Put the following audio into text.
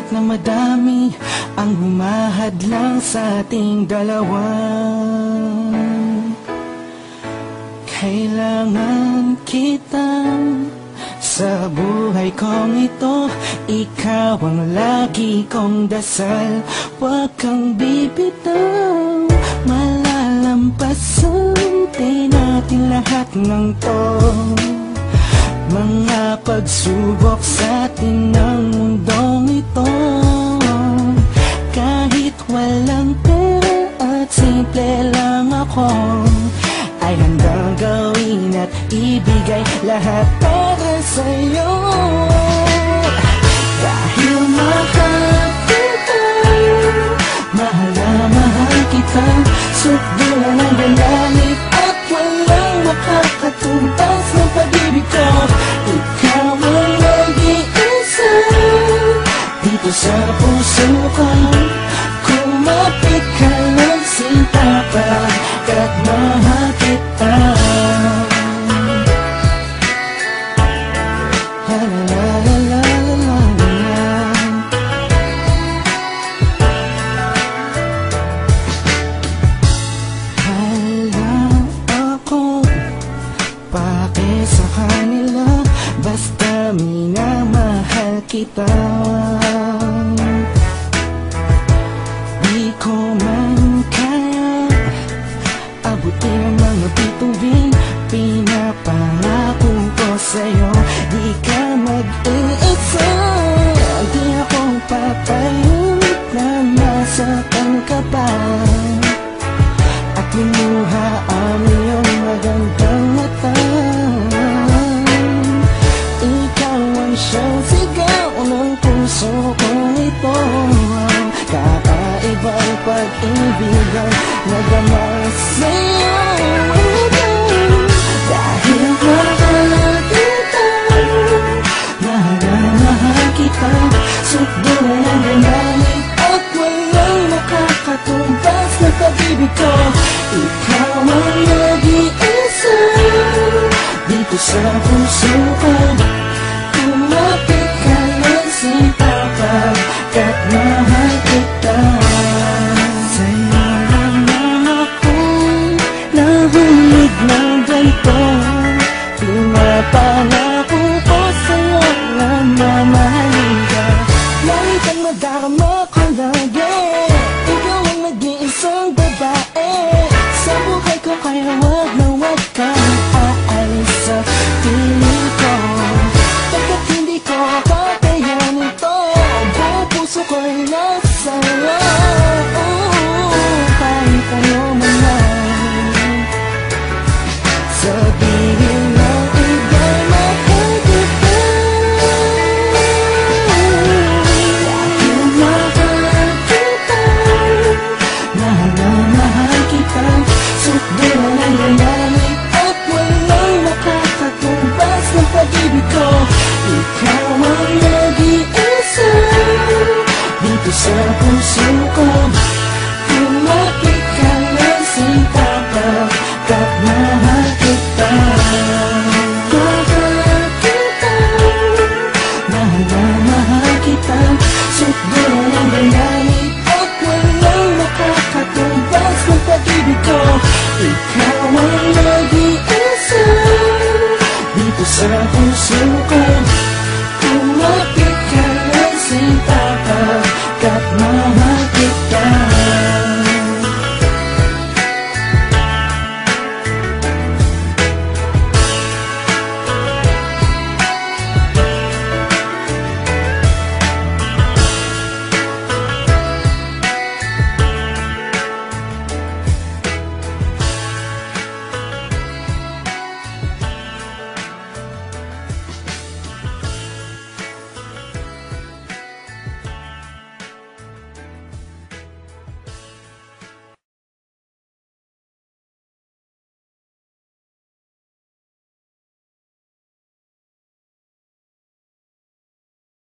Kahit na madami ang humahadlang sa ating dalawa, kailangan kita sa buhay kong ito. Ikaw ang lagi kong dasal, huwag kang bibitaw. Malalampasan din natin lahat ng to, mga pagsubok sa atin ng mundong ito. Kahit walang pera at simple lang ako, ay handang gawin at ibigay lahat para sa'yo. Dahil mahal kita, mahal na mahal kita, sukdulan ang galamit at walang makakatumbas ng pag-ibig ko. Ikaw ang nag-iisa dito sa puso ko. Kumapit ka ng sinta pagkat mahal kita. La la la la la la la. Hala ako pake sa kanila, basta minamahal kita. Di ko man kaya abutin ang mga bituin, pinapangako ko sa'yo, di ka mag-iisa. Di ako papayag na masaktan ka pa at lumuha ang iyong magandang mata. Ikaw ang siyang sigaw ng puso kong ito, kakaibang pag-ibig ang nagdamay sa'yo. Dahil mahal kita, mahal na mahal kita, sukdulan ang galamit at walang makakatumbas ng pag-ibig ko. Ikaw ang nag-iisa dito sa puso ko. Kumapit ka ng sinta pagkat mahal kita. Sa'yo lang akong nahulog ng ganito, pinapangako ko sa'yo na mamahalin ka. Kahit ang madarama ko lagi, ikaw ang nag-iisang babae sa buhay ko, kaya wag na wag kang aalis sa piling ko. Pagkat hindi ko kakayanin ito, buong puso ko'y nasa'yo. Kahit ano man lang sabihin ng iba'y mahal kita. Dahil mahal kita, mahal na mahal kita, sukdulan ang galamit at walang makakatumbas ng pag-ibig ko. Ikaw ang nag-iisa dito sa puso ko. Kumapit ka ng sinta pagkat mahal kita. Mahal kita, mahal na mahal kita, sukdulan ang